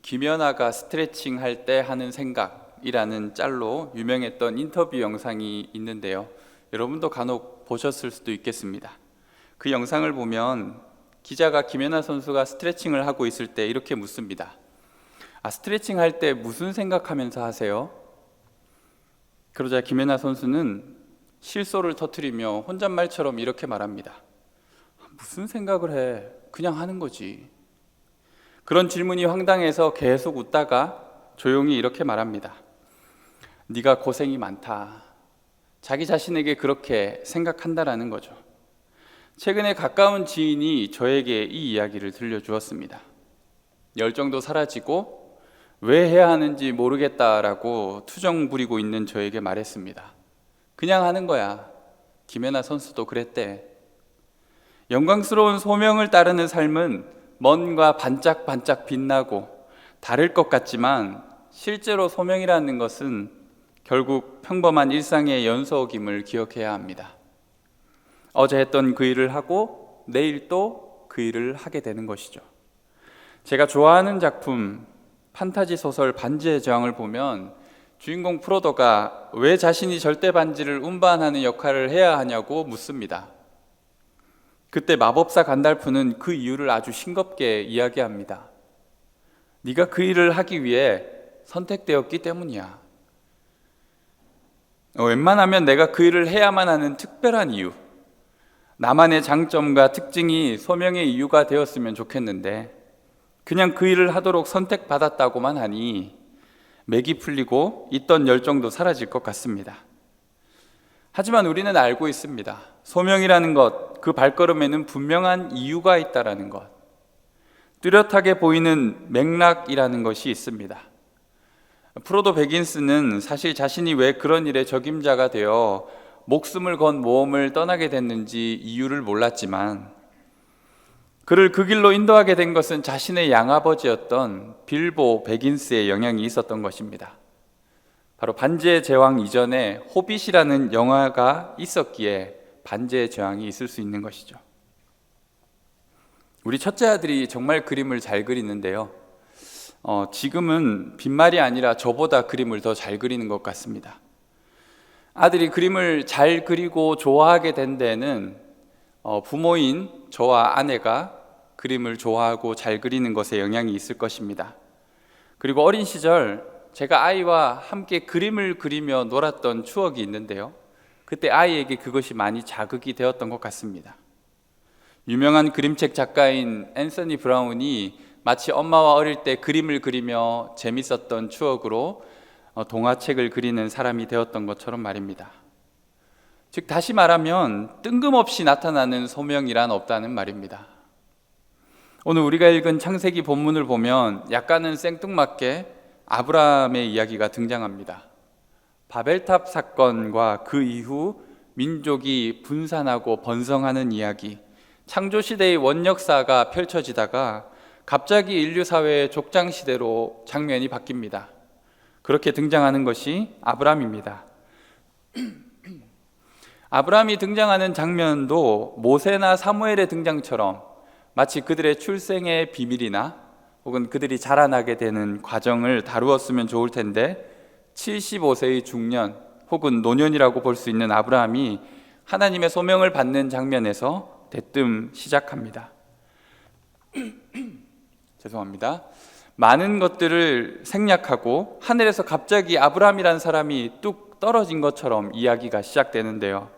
김연아가 스트레칭 할 때 하는 생각이라는 짤로 유명했던 인터뷰 영상이 있는데요. 여러분도 간혹 보셨을 수도 있겠습니다. 그 영상을 보면 기자가 김연아 선수가 스트레칭을 하고 있을 때 이렇게 묻습니다. 스트레칭 할 때 무슨 생각하면서 하세요? 그러자 김연아 선수는 실소를 터뜨리며 혼잣말처럼 이렇게 말합니다. 무슨 생각을 해? 그냥 하는 거지. 그런 질문이 황당해서 계속 웃다가 조용히 이렇게 말합니다. 네가 고생이 많다. 자기 자신에게 그렇게 생각한다라는 거죠. 최근에 가까운 지인이 저에게 이 이야기를 들려주었습니다. 열정도 사라지고 왜 해야 하는지 모르겠다라고 투정 부리고 있는 저에게 말했습니다. 그냥 하는 거야. 김연아 선수도 그랬대. 영광스러운 소명을 따르는 삶은 뭔가 반짝반짝 빛나고 다를 것 같지만 실제로 소명이라는 것은 결국 평범한 일상의 연속임을 기억해야 합니다. 어제 했던 그 일을 하고 내일 또 그 일을 하게 되는 것이죠. 제가 좋아하는 작품 판타지 소설 반지의 제왕을 보면 주인공 프로도가 왜 자신이 절대 반지를 운반하는 역할을 해야 하냐고 묻습니다. 그때 마법사 간달프는 그 이유를 아주 싱겁게 이야기합니다. 네가 그 일을 하기 위해 선택되었기 때문이야. 웬만하면 내가 그 일을 해야만 하는 특별한 이유, 나만의 장점과 특징이 소명의 이유가 되었으면 좋겠는데 그냥 그 일을 하도록 선택받았다고만 하니 맥이 풀리고 있던 열정도 사라질 것 같습니다. 하지만 우리는 알고 있습니다. 소명이라는 것, 그 발걸음에는 분명한 이유가 있다라는 것, 뚜렷하게 보이는 맥락이라는 것이 있습니다. 프로도 베긴스는 사실 자신이 왜 그런 일에 적임자가 되어 목숨을 건 모험을 떠나게 됐는지 이유를 몰랐지만 그를 그 길로 인도하게 된 것은 자신의 양아버지였던 빌보 베긴스의 영향이 있었던 것입니다. 바로 반지의 제왕 이전에 호빗이라는 영화가 있었기에 반지의 제왕이 있을 수 있는 것이죠. 우리 첫째 아들이 정말 그림을 잘 그리는데요. 지금은 빈말이 아니라 저보다 그림을 더 잘 그리는 것 같습니다. 아들이 그림을 잘 그리고 좋아하게 된 데는 부모인 저와 아내가 그림을 좋아하고 잘 그리는 것에 영향이 있을 것입니다. 그리고 어린 시절 제가 아이와 함께 그림을 그리며 놀았던 추억이 있는데요. 그때 아이에게 그것이 많이 자극이 되었던 것 같습니다. 유명한 그림책 작가인 앤서니 브라운이 마치 엄마와 어릴 때 그림을 그리며 재밌었던 추억으로 동화책을 그리는 사람이 되었던 것처럼 말입니다. 즉 다시 말하면 뜬금없이 나타나는 소명이란 없다는 말입니다. 오늘 우리가 읽은 창세기 본문을 보면 약간은 생뚱맞게 아브라함의 이야기가 등장합니다. 바벨탑 사건과 그 이후 민족이 분산하고 번성하는 이야기, 창조시대의 원역사가 펼쳐지다가 갑자기 인류 사회의 족장시대로 장면이 바뀝니다. 그렇게 등장하는 것이 아브람입니다. 아브람이 등장하는 장면도 모세나 사무엘의 등장처럼 마치 그들의 출생의 비밀이나 혹은 그들이 자라나게 되는 과정을 다루었으면 좋을 텐데 75세의 중년 혹은 노년이라고 볼 수 있는 아브라함이 하나님의 소명을 받는 장면에서 대뜸 시작합니다. 죄송합니다. 많은 것들을 생략하고 하늘에서 갑자기 아브라함이라는 사람이 뚝 떨어진 것처럼 이야기가 시작되는데요.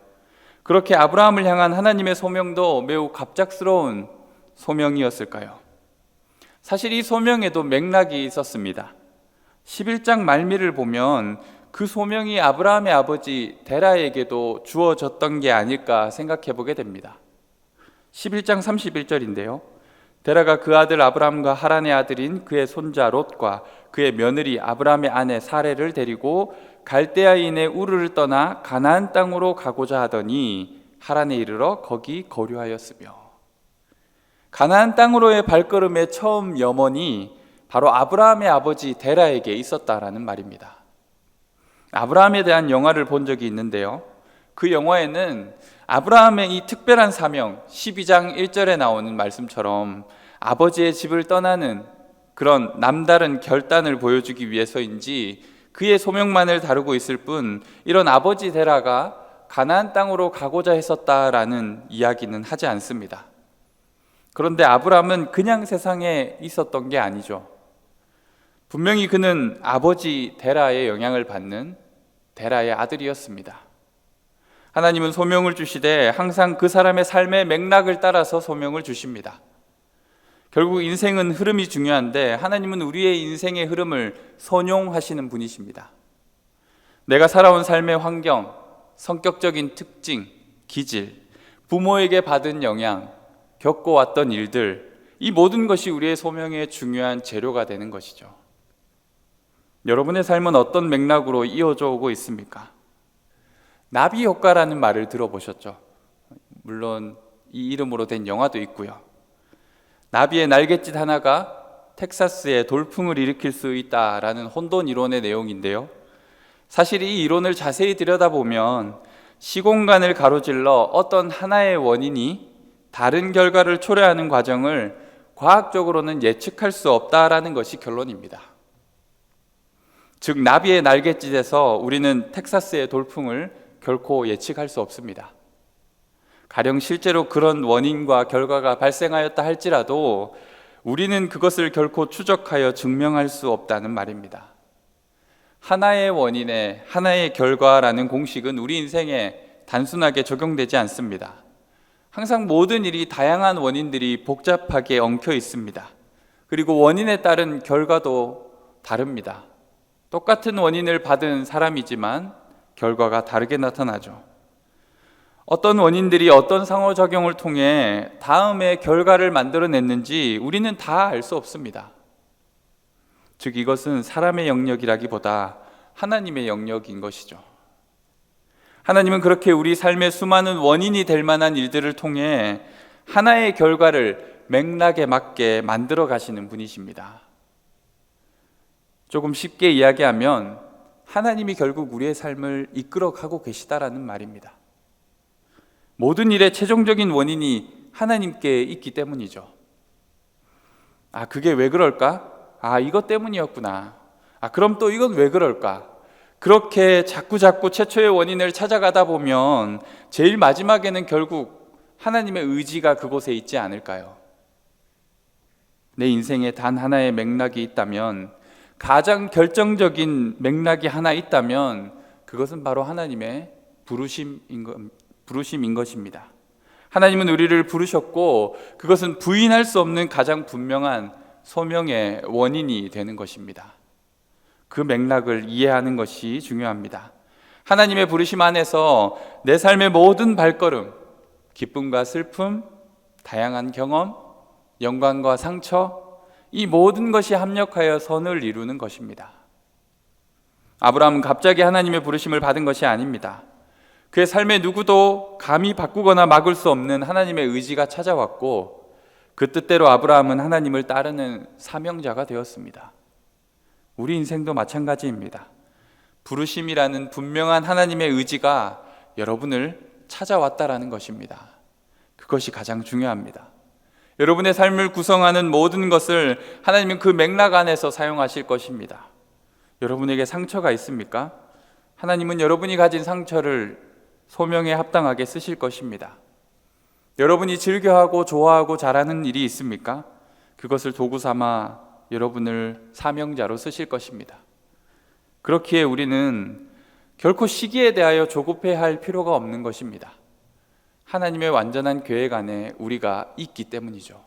그렇게 아브라함을 향한 하나님의 소명도 매우 갑작스러운 소명이었을까요? 사실 이 소명에도 맥락이 있었습니다. 11장 말미를 보면 그 소명이 아브라함의 아버지 데라에게도 주어졌던 게 아닐까 생각해 보게 됩니다. 11장 31절인데요. 데라가 그 아들 아브람과 하란의 아들인 그의 손자 롯과 그의 며느리 아브람의 아내 사레를 데리고 갈대아인의 우르를 떠나 가나안 땅으로 가고자 하더니 하란에 이르러 거기 거류하였으며, 가나안 땅으로의 발걸음의 처음 염원이 바로 아브라함의 아버지 데라에게 있었다라는 말입니다. 아브라함에 대한 영화를 본 적이 있는데요. 그 영화에는 아브라함의 이 특별한 사명, 12장 1절에 나오는 말씀처럼 아버지의 집을 떠나는 그런 남다른 결단을 보여주기 위해서인지 그의 소명만을 다루고 있을 뿐 이런 아버지 데라가 가나안 땅으로 가고자 했었다라는 이야기는 하지 않습니다. 그런데 아브라함은 그냥 세상에 있었던 게 아니죠. 분명히 그는 아버지 데라의 영향을 받는 데라의 아들이었습니다. 하나님은 소명을 주시되 항상 그 사람의 삶의 맥락을 따라서 소명을 주십니다. 결국 인생은 흐름이 중요한데 하나님은 우리의 인생의 흐름을 선용하시는 분이십니다. 내가 살아온 삶의 환경, 성격적인 특징, 기질, 부모에게 받은 영향, 겪어왔던 일들, 이 모든 것이 우리의 소명의 중요한 재료가 되는 것이죠. 여러분의 삶은 어떤 맥락으로 이어져 오고 있습니까? 나비 효과라는 말을 들어보셨죠? 물론 이 이름으로 된 영화도 있고요. 나비의 날갯짓 하나가 텍사스에 돌풍을 일으킬 수 있다라는 혼돈 이론의 내용인데요. 사실 이 이론을 자세히 들여다보면 시공간을 가로질러 어떤 하나의 원인이 다른 결과를 초래하는 과정을 과학적으로는 예측할 수 없다라는 것이 결론입니다. 즉 나비의 날갯짓에서 우리는 텍사스의 돌풍을 결코 예측할 수 없습니다. 가령 실제로 그런 원인과 결과가 발생하였다 할지라도 우리는 그것을 결코 추적하여 증명할 수 없다는 말입니다. 하나의 원인에 하나의 결과라는 공식은 우리 인생에 단순하게 적용되지 않습니다. 항상 모든 일이 다양한 원인들이 복잡하게 엉켜 있습니다. 그리고 원인에 따른 결과도 다릅니다. 똑같은 원인을 받은 사람이지만 결과가 다르게 나타나죠. 어떤 원인들이 어떤 상호작용을 통해 다음의 결과를 만들어냈는지 우리는 다 알 수 없습니다. 즉 이것은 사람의 영역이라기보다 하나님의 영역인 것이죠. 하나님은 그렇게 우리 삶의 수많은 원인이 될 만한 일들을 통해 하나의 결과를 맥락에 맞게 만들어 가시는 분이십니다. 조금 쉽게 이야기하면 하나님이 결국 우리의 삶을 이끌어 가고 계시다라는 말입니다. 모든 일의 최종적인 원인이 하나님께 있기 때문이죠. 그게 왜 그럴까? 이것 때문이었구나. 그럼 또 이건 왜 그럴까? 그렇게 자꾸 최초의 원인을 찾아가다 보면 제일 마지막에는 결국 하나님의 의지가 그곳에 있지 않을까요? 내 인생에 단 하나의 맥락이 있다면, 가장 결정적인 맥락이 하나 있다면 그것은 바로 하나님의 부르심인 것입니다. 하나님은 우리를 부르셨고 그것은 부인할 수 없는 가장 분명한 소명의 원인이 되는 것입니다. 그 맥락을 이해하는 것이 중요합니다. 하나님의 부르심 안에서 내 삶의 모든 발걸음, 기쁨과 슬픔, 다양한 경험, 영광과 상처, 이 모든 것이 합력하여 선을 이루는 것입니다. 아브라함은 갑자기 하나님의 부르심을 받은 것이 아닙니다. 그의 삶에 누구도 감히 바꾸거나 막을 수 없는 하나님의 의지가 찾아왔고 그 뜻대로 아브라함은 하나님을 따르는 사명자가 되었습니다. 우리 인생도 마찬가지입니다. 부르심이라는 분명한 하나님의 의지가 여러분을 찾아왔다라는 것입니다. 그것이 가장 중요합니다. 여러분의 삶을 구성하는 모든 것을 하나님은 그 맥락 안에서 사용하실 것입니다. 여러분에게 상처가 있습니까? 하나님은 여러분이 가진 상처를 소명에 합당하게 쓰실 것입니다. 여러분이 즐겨하고 좋아하고 잘하는 일이 있습니까? 그것을 도구 삼아 여러분을 사명자로 쓰실 것입니다. 그렇기에 우리는 결코 시기에 대하여 조급해할 필요가 없는 것입니다. 하나님의 완전한 계획 안에 우리가 있기 때문이죠.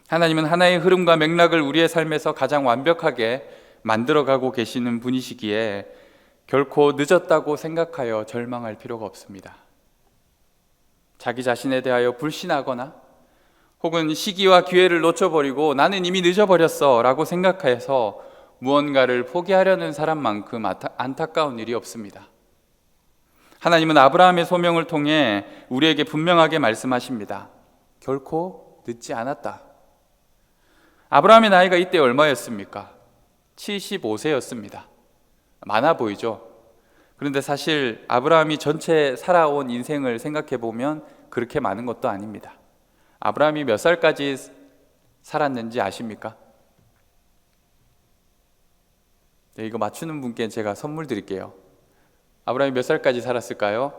하나님은 하나의 흐름과 맥락을 우리의 삶에서 가장 완벽하게 만들어가고 계시는 분이시기에 결코 늦었다고 생각하여 절망할 필요가 없습니다. 자기 자신에 대하여 불신하거나 혹은 시기와 기회를 놓쳐버리고 나는 이미 늦어버렸어 라고 생각해서 무언가를 포기하려는 사람만큼 안타까운 일이 없습니다. 하나님은 아브라함의 소명을 통해 우리에게 분명하게 말씀하십니다. 결코 늦지 않았다. 아브라함의 나이가 이때 얼마였습니까? 75세였습니다. 많아 보이죠? 그런데 사실 아브라함이 전체 살아온 인생을 생각해 보면 그렇게 많은 것도 아닙니다. 아브라함이 몇 살까지 살았는지 아십니까? 네, 이거 맞추는 분께 제가 선물 드릴게요. 아브라함이 몇 살까지 살았을까요?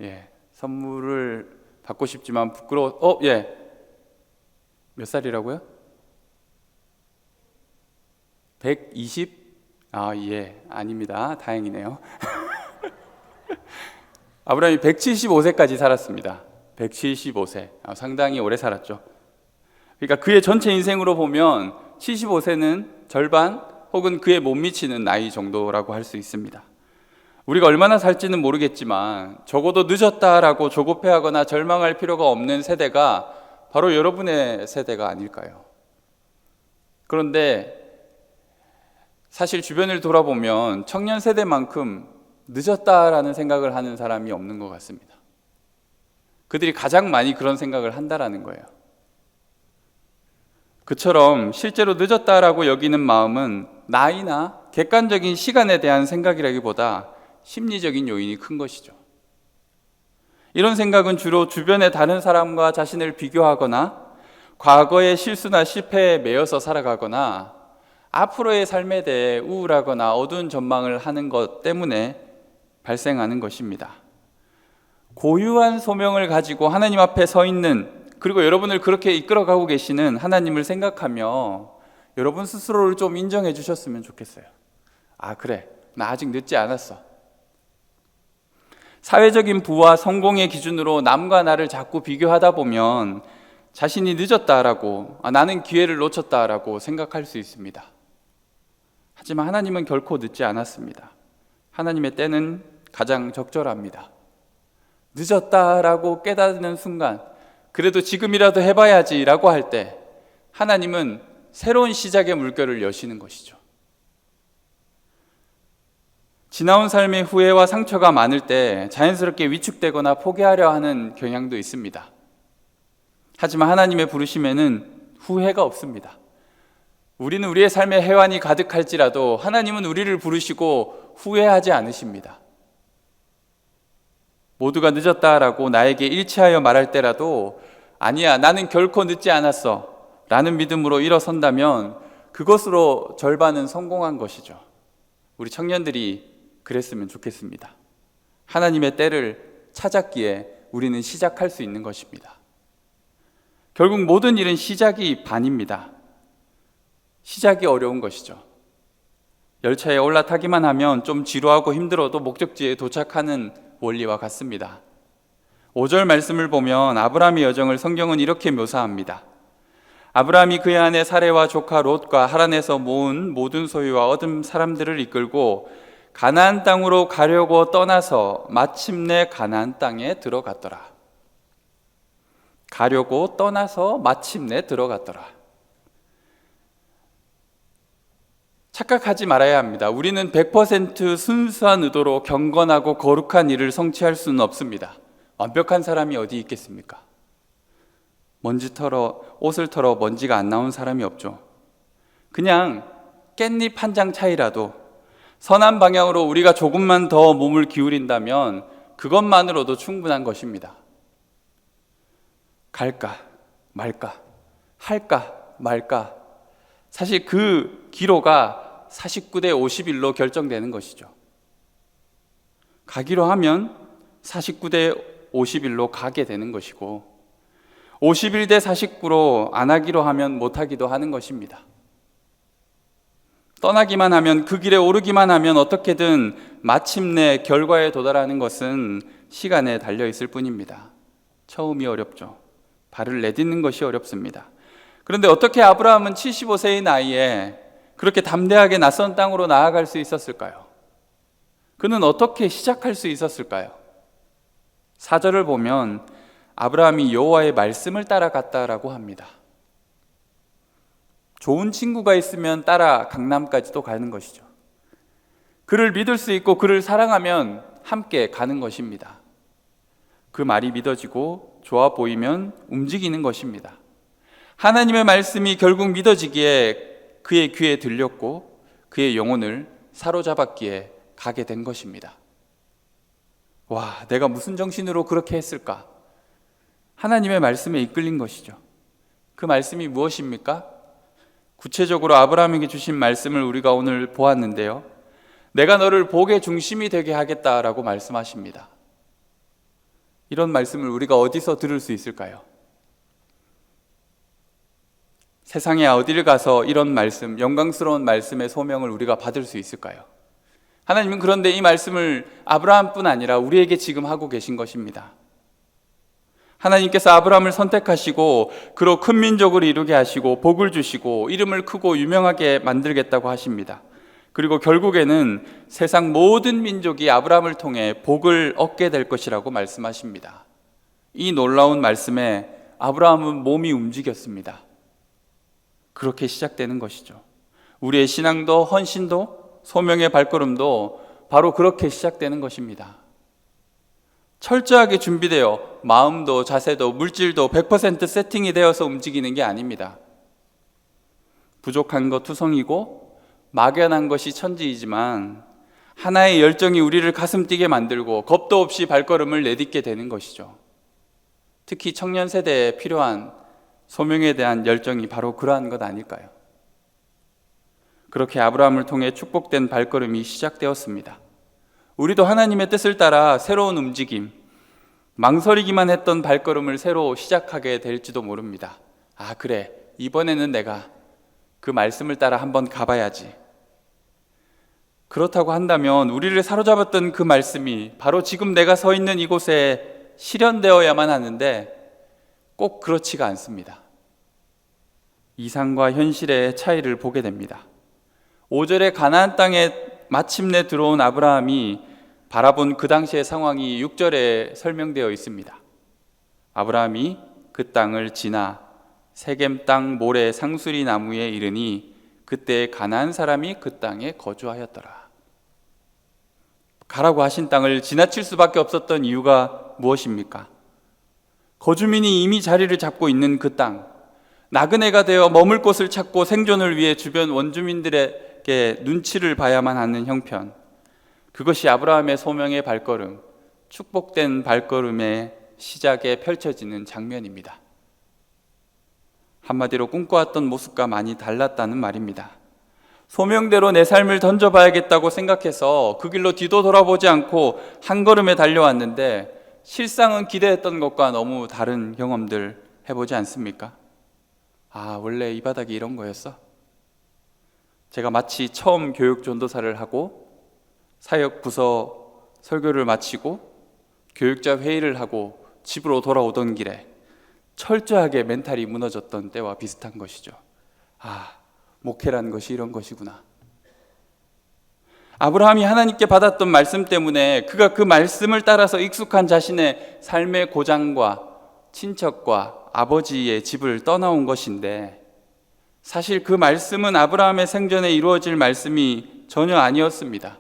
예, 선물을 받고 싶지만 부끄러워. 예. 몇 살이라고요? 120? 예, 아닙니다. 다행이네요. 아브라함이 175세까지 살았습니다. 175세. 상당히 오래 살았죠. 그러니까 그의 전체 인생으로 보면 75세는 절반 혹은 그에 못 미치는 나이 정도라고 할 수 있습니다. 우리가 얼마나 살지는 모르겠지만 적어도 늦었다라고 조급해하거나 절망할 필요가 없는 세대가 바로 여러분의 세대가 아닐까요? 그런데 사실 주변을 돌아보면 청년 세대만큼 늦었다라는 생각을 하는 사람이 없는 것 같습니다. 그들이 가장 많이 그런 생각을 한다라는 거예요. 그처럼 실제로 늦었다라고 여기는 마음은 나이나 객관적인 시간에 대한 생각이라기보다 심리적인 요인이 큰 것이죠. 이런 생각은 주로 주변의 다른 사람과 자신을 비교하거나 과거의 실수나 실패에 매여서 살아가거나 앞으로의 삶에 대해 우울하거나 어두운 전망을 하는 것 때문에 발생하는 것입니다. 고유한 소명을 가지고 하나님 앞에 서 있는, 그리고 여러분을 그렇게 이끌어가고 계시는 하나님을 생각하며 여러분 스스로를 좀 인정해 주셨으면 좋겠어요. 그래, 나 아직 늦지 않았어. 사회적인 부와 성공의 기준으로 남과 나를 자꾸 비교하다 보면 자신이 늦었다라고, 나는 기회를 놓쳤다라고 생각할 수 있습니다. 하지만 하나님은 결코 늦지 않았습니다. 하나님의 때는 가장 적절합니다. 늦었다라고 깨닫는 순간, 그래도 지금이라도 해봐야지라고 할 때 하나님은 새로운 시작의 물결을 여시는 것이죠. 지나온 삶의 후회와 상처가 많을 때 자연스럽게 위축되거나 포기하려 하는 경향도 있습니다. 하지만 하나님의 부르심에는 후회가 없습니다. 우리는 우리의 삶에 해환이 가득할지라도 하나님은 우리를 부르시고 후회하지 않으십니다. 모두가 늦었다라고 나에게 일치하여 말할 때라도 아니야, 나는 결코 늦지 않았어 라는 믿음으로 일어선다면 그것으로 절반은 성공한 것이죠. 우리 청년들이 그랬으면 좋겠습니다. 하나님의 때를 찾았기에 우리는 시작할 수 있는 것입니다. 결국 모든 일은 시작이 반입니다. 시작이 어려운 것이죠. 열차에 올라타기만 하면 좀 지루하고 힘들어도 목적지에 도착하는 원리와 같습니다. 5절 말씀을 보면 아브라함의 여정을 성경은 이렇게 묘사합니다. 아브라함이 그의 아내 사레와 조카 롯과 하란에서 모은 모든 소유와 얻은 사람들을 이끌고 가나안 땅으로 가려고 떠나서 마침내 가나안 땅에 들어갔더라. 가려고 떠나서 마침내 들어갔더라. 착각하지 말아야 합니다. 우리는 100% 순수한 의도로 경건하고 거룩한 일을 성취할 수는 없습니다. 완벽한 사람이 어디 있겠습니까? 옷을 털어 먼지가 안 나온 사람이 없죠. 그냥 깻잎 한 장 차이라도 선한 방향으로 우리가 조금만 더 몸을 기울인다면 그것만으로도 충분한 것입니다. 갈까 말까, 할까 말까, 사실 그 기로가 49대 51로 결정되는 것이죠. 가기로 하면 49대 51로 가게 되는 것이고 51대 49로 안 하기로 하면 못 하기도 하는 것입니다. 떠나기만 하면, 그 길에 오르기만 하면 어떻게든 마침내 결과에 도달하는 것은 시간에 달려 있을 뿐입니다. 처음이 어렵죠. 발을 내딛는 것이 어렵습니다. 그런데 어떻게 아브라함은 75세의 나이에 그렇게 담대하게 낯선 땅으로 나아갈 수 있었을까요? 그는 어떻게 시작할 수 있었을까요? 4절을 보면 아브라함이 여호와의 말씀을 따라갔다라고 합니다. 좋은 친구가 있으면 따라 강남까지도 가는 것이죠. 그를 믿을 수 있고 그를 사랑하면 함께 가는 것입니다. 그 말이 믿어지고 좋아 보이면 움직이는 것입니다. 하나님의 말씀이 결국 믿어지기에 그의 귀에 들렸고 그의 영혼을 사로잡았기에 가게 된 것입니다. 와, 내가 무슨 정신으로 그렇게 했을까? 하나님의 말씀에 이끌린 것이죠. 그 말씀이 무엇입니까? 구체적으로 아브라함에게 주신 말씀을 우리가 오늘 보았는데요. 내가 너를 복의 중심이 되게 하겠다라고 말씀하십니다. 이런 말씀을 우리가 어디서 들을 수 있을까요? 세상에 어디를 가서 이런 말씀, 영광스러운 말씀의 소명을 우리가 받을 수 있을까요? 하나님은 그런데 이 말씀을 아브라함뿐 아니라 우리에게 지금 하고 계신 것입니다. 하나님께서 아브라함을 선택하시고 그로 큰 민족을 이루게 하시고 복을 주시고 이름을 크고 유명하게 만들겠다고 하십니다. 그리고 결국에는 세상 모든 민족이 아브라함을 통해 복을 얻게 될 것이라고 말씀하십니다. 이 놀라운 말씀에 아브라함은 몸이 움직였습니다. 그렇게 시작되는 것이죠. 우리의 신앙도 헌신도 소명의 발걸음도 바로 그렇게 시작되는 것입니다. 철저하게 준비되어 마음도 자세도 물질도 100% 세팅이 되어서 움직이는 게 아닙니다. 부족한 것 투성이고 막연한 것이 천지이지만 하나의 열정이 우리를 가슴 뛰게 만들고 겁도 없이 발걸음을 내딛게 되는 것이죠. 특히 청년 세대에 필요한 소명에 대한 열정이 바로 그러한 것 아닐까요? 그렇게 아브라함을 통해 축복된 발걸음이 시작되었습니다. 우리도 하나님의 뜻을 따라 새로운 움직임, 망설이기만 했던 발걸음을 새로 시작하게 될지도 모릅니다. 아, 그래, 이번에는 내가 그 말씀을 따라 한번 가봐야지. 그렇다고 한다면 우리를 사로잡았던 그 말씀이 바로 지금 내가 서 있는 이곳에 실현되어야만 하는데 꼭 그렇지가 않습니다. 이상과 현실의 차이를 보게 됩니다. 5절에 가나안 땅에 마침내 들어온 아브라함이 바라본 그 당시의 상황이 6절에 설명되어 있습니다. 아브라함이 그 땅을 지나 세겜 땅 모래 상수리 나무에 이르니 그때 가나안 사람이 그 땅에 거주하였더라. 가라고 하신 땅을 지나칠 수밖에 없었던 이유가 무엇입니까? 거주민이 이미 자리를 잡고 있는 그 땅, 나그네가 되어 머물 곳을 찾고 생존을 위해 주변 원주민들에게 눈치를 봐야만 하는 형편, 그것이 아브라함의 소명의 발걸음, 축복된 발걸음의 시작에 펼쳐지는 장면입니다. 한마디로 꿈꿔왔던 모습과 많이 달랐다는 말입니다. 소명대로 내 삶을 던져봐야겠다고 생각해서 그 길로 뒤도 돌아보지 않고 한 걸음에 달려왔는데 실상은 기대했던 것과 너무 다른 경험들 해보지 않습니까? 아, 원래 이 바닥이 이런 거였어? 제가 마치 처음 교육 전도사를 하고 사역 부서 설교를 마치고 교육자 회의를 하고 집으로 돌아오던 길에 철저하게 멘탈이 무너졌던 때와 비슷한 것이죠. 아, 목회란 것이 이런 것이구나. 아브라함이 하나님께 받았던 말씀 때문에 그가 그 말씀을 따라서 익숙한 자신의 삶의 고장과 친척과 아버지의 집을 떠나온 것인데, 사실 그 말씀은 아브라함의 생전에 이루어질 말씀이 전혀 아니었습니다.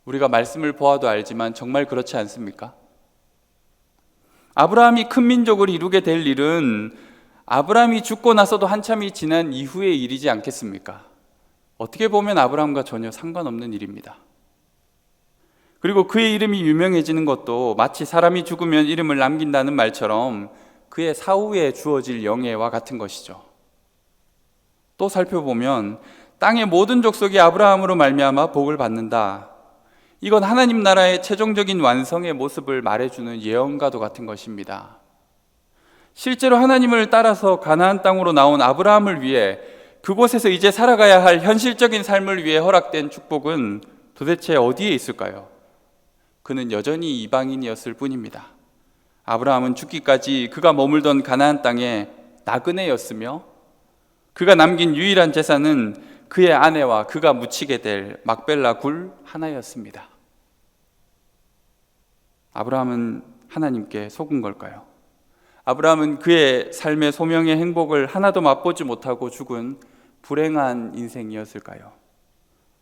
우리가 말씀을 보아도 알지만 정말 그렇지 않습니까? 아브라함이 큰 민족을 이루게 될 일은 아브라함이 죽고 나서도 한참이 지난 이후의 일이지 않겠습니까? 어떻게 보면 아브라함과 전혀 상관없는 일입니다. 그리고 그의 이름이 유명해지는 것도 마치 사람이 죽으면 이름을 남긴다는 말처럼 그의 사후에 주어질 영예와 같은 것이죠. 또 살펴보면 땅의 모든 족속이 아브라함으로 말미암아 복을 받는다. 이건 하나님 나라의 최종적인 완성의 모습을 말해주는 예언과도 같은 것입니다. 실제로 하나님을 따라서 가나안 땅으로 나온 아브라함을 위해 그곳에서 이제 살아가야 할 현실적인 삶을 위해 허락된 축복은 도대체 어디에 있을까요? 그는 여전히 이방인이었을 뿐입니다. 아브라함은 죽기까지 그가 머물던 가나안 땅에 나그네였으며 그가 남긴 유일한 재산은 그의 아내와 그가 묻히게 될 막벨라 굴 하나였습니다. 아브라함은 하나님께 속은 걸까요? 아브라함은 그의 삶의 소명의 행복을 하나도 맛보지 못하고 죽은 불행한 인생이었을까요?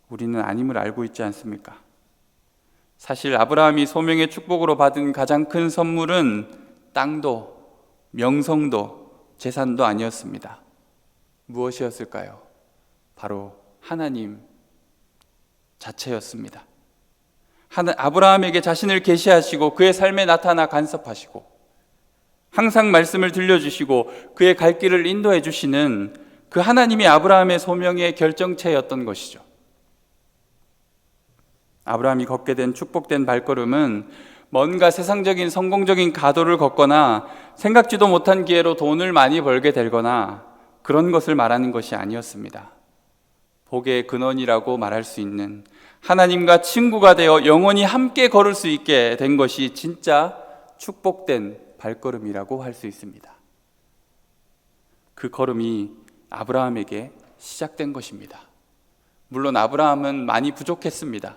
우리는 아님을 알고 있지 않습니까? 사실 아브라함이 소명의 축복으로 받은 가장 큰 선물은 땅도 명성도 재산도 아니었습니다. 무엇이었을까요? 바로 하나님 자체였습니다. 아브라함에게 자신을 계시하시고 그의 삶에 나타나 간섭하시고 항상 말씀을 들려주시고 그의 갈 길을 인도해 주시는 그 하나님이 아브라함의 소명의 결정체였던 것이죠. 아브라함이 걷게 된 축복된 발걸음은 뭔가 세상적인 성공적인 가도를 걷거나 생각지도 못한 기회로 돈을 많이 벌게 되거나 그런 것을 말하는 것이 아니었습니다. 복의 근원이라고 말할 수 있는 하나님과 친구가 되어 영원히 함께 걸을 수 있게 된 것이 진짜 축복된 발걸음이라고 할 수 있습니다. 그 걸음이 아브라함에게 시작된 것입니다. 물론 아브라함은 많이 부족했습니다.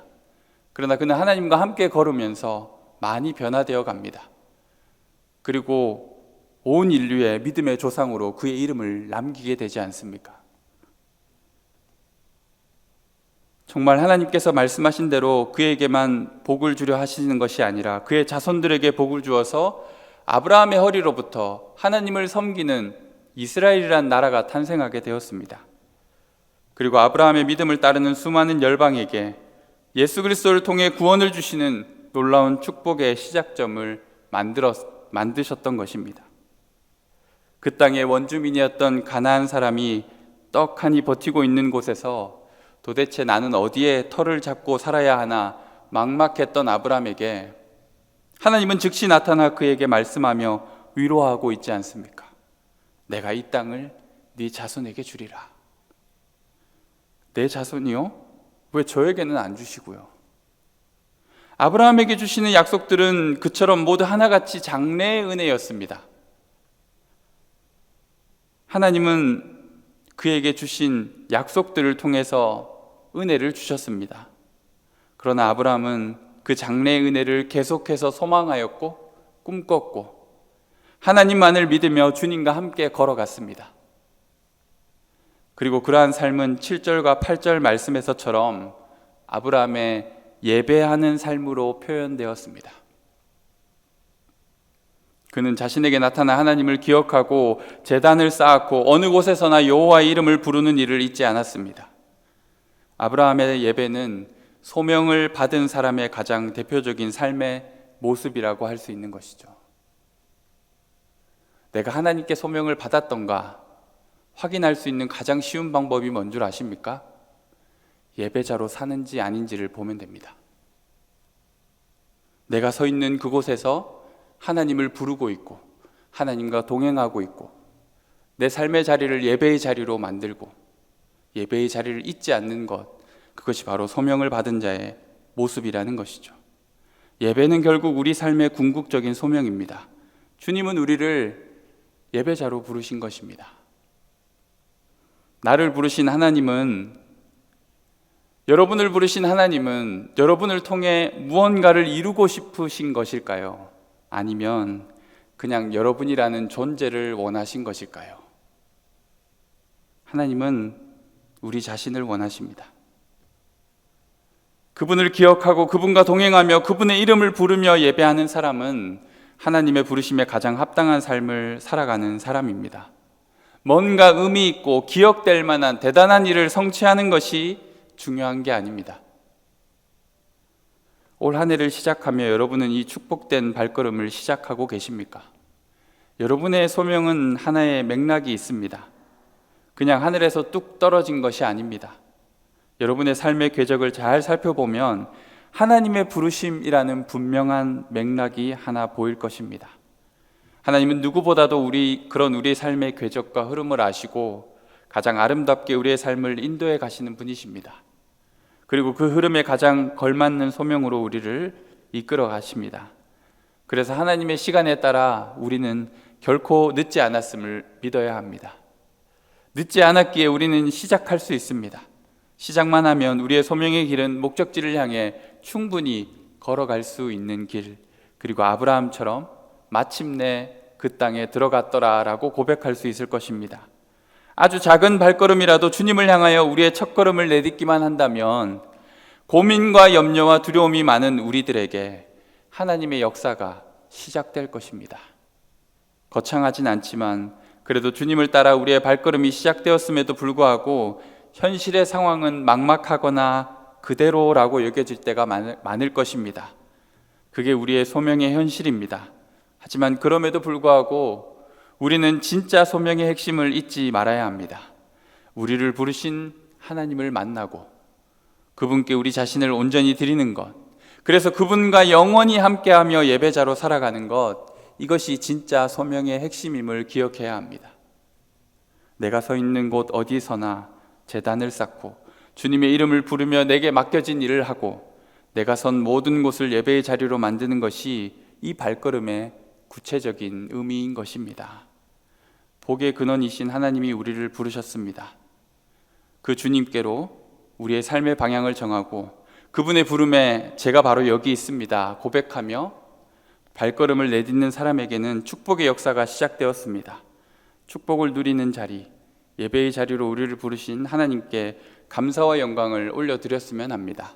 그러나 그는 하나님과 함께 걸으면서 많이 변화되어 갑니다. 그리고 온 인류의 믿음의 조상으로 그의 이름을 남기게 되지 않습니까? 정말 하나님께서 말씀하신 대로 그에게만 복을 주려 하시는 것이 아니라 그의 자손들에게 복을 주어서 아브라함의 허리로부터 하나님을 섬기는 이스라엘이란 나라가 탄생하게 되었습니다. 그리고 아브라함의 믿음을 따르는 수많은 열방에게 예수 그리스도를 통해 구원을 주시는 놀라운 축복의 시작점을 만드셨던 것입니다. 그 땅의 원주민이었던 가나안 사람이 떡하니 버티고 있는 곳에서 도대체 나는 어디에 터를 잡고 살아야 하나 막막했던 아브라함에게 하나님은 즉시 나타나 그에게 말씀하며 위로하고 있지 않습니까? 내가 이 땅을 네 자손에게 주리라. 내 자손이요? 왜 저에게는 안 주시고요? 아브라함에게 주시는 약속들은 그처럼 모두 하나같이 장래의 은혜였습니다. 하나님은 그에게 주신 약속들을 통해서 은혜를 주셨습니다. 그러나 아브라함은 그 장래의 은혜를 계속해서 소망하였고 꿈꿨고 하나님만을 믿으며 주님과 함께 걸어갔습니다. 그리고 그러한 삶은 7절과 8절 말씀에서처럼 아브라함의 예배하는 삶으로 표현되었습니다. 그는 자신에게 나타난 하나님을 기억하고 제단을 쌓았고 어느 곳에서나 여호와의 이름을 부르는 일을 잊지 않았습니다. 아브라함의 예배는 소명을 받은 사람의 가장 대표적인 삶의 모습이라고 할 수 있는 것이죠. 내가 하나님께 소명을 받았던가 확인할 수 있는 가장 쉬운 방법이 뭔 줄 아십니까? 예배자로 사는지 아닌지를 보면 됩니다. 내가 서 있는 그곳에서 하나님을 부르고 있고 하나님과 동행하고 있고 내 삶의 자리를 예배의 자리로 만들고 예배의 자리를 잊지 않는 것, 그것이 바로 소명을 받은 자의 모습이라는 것이죠. 예배는 결국 우리 삶의 궁극적인 소명입니다. 주님은 우리를 예배자로 부르신 것입니다. 나를 부르신 하나님은, 여러분을 부르신 하나님은 여러분을 통해 무언가를 이루고 싶으신 것일까요? 아니면 그냥 여러분이라는 존재를 원하신 것일까요? 하나님은 우리 자신을 원하십니다. 그분을 기억하고 그분과 동행하며 그분의 이름을 부르며 예배하는 사람은 하나님의 부르심에 가장 합당한 삶을 살아가는 사람입니다. 뭔가 의미 있고 기억될 만한 대단한 일을 성취하는 것이 중요한 게 아닙니다. 올 한 해를 시작하며 여러분은 이 축복된 발걸음을 시작하고 계십니까? 여러분의 소명은 하나의 맥락이 있습니다. 그냥 하늘에서 뚝 떨어진 것이 아닙니다. 여러분의 삶의 궤적을 잘 살펴보면 하나님의 부르심이라는 분명한 맥락이 하나 보일 것입니다. 하나님은 누구보다도 그런 우리의 삶의 궤적과 흐름을 아시고 가장 아름답게 우리의 삶을 인도해 가시는 분이십니다. 그리고 그 흐름에 가장 걸맞는 소명으로 우리를 이끌어 가십니다. 그래서 하나님의 시간에 따라 우리는 결코 늦지 않았음을 믿어야 합니다. 늦지 않았기에 우리는 시작할 수 있습니다. 시작만 하면 우리의 소명의 길은 목적지를 향해 충분히 걸어갈 수 있는 길, 그리고 아브라함처럼 마침내 그 땅에 들어갔더라라고 고백할 수 있을 것입니다. 아주 작은 발걸음이라도 주님을 향하여 우리의 첫걸음을 내딛기만 한다면 고민과 염려와 두려움이 많은 우리들에게 하나님의 역사가 시작될 것입니다. 거창하진 않지만 그래도 주님을 따라 우리의 발걸음이 시작되었음에도 불구하고 현실의 상황은 막막하거나 그대로라고 여겨질 때가 많을 것입니다. 그게 우리의 소명의 현실입니다. 하지만 그럼에도 불구하고 우리는 진짜 소명의 핵심을 잊지 말아야 합니다. 우리를 부르신 하나님을 만나고 그분께 우리 자신을 온전히 드리는 것, 그래서 그분과 영원히 함께하며 예배자로 살아가는 것, 이것이 진짜 소명의 핵심임을 기억해야 합니다. 내가 서 있는 곳 어디서나 제단을 쌓고 주님의 이름을 부르며 내게 맡겨진 일을 하고 내가 선 모든 곳을 예배의 자리로 만드는 것이 이 발걸음의 구체적인 의미인 것입니다. 복의 근원이신 하나님이 우리를 부르셨습니다. 그 주님께로 우리의 삶의 방향을 정하고 그분의 부름에 제가 바로 여기 있습니다 고백하며 발걸음을 내딛는 사람에게는 축복의 역사가 시작되었습니다. 축복을 누리는 자리, 예배의 자리로 우리를 부르신 하나님께 감사와 영광을 올려드렸으면 합니다.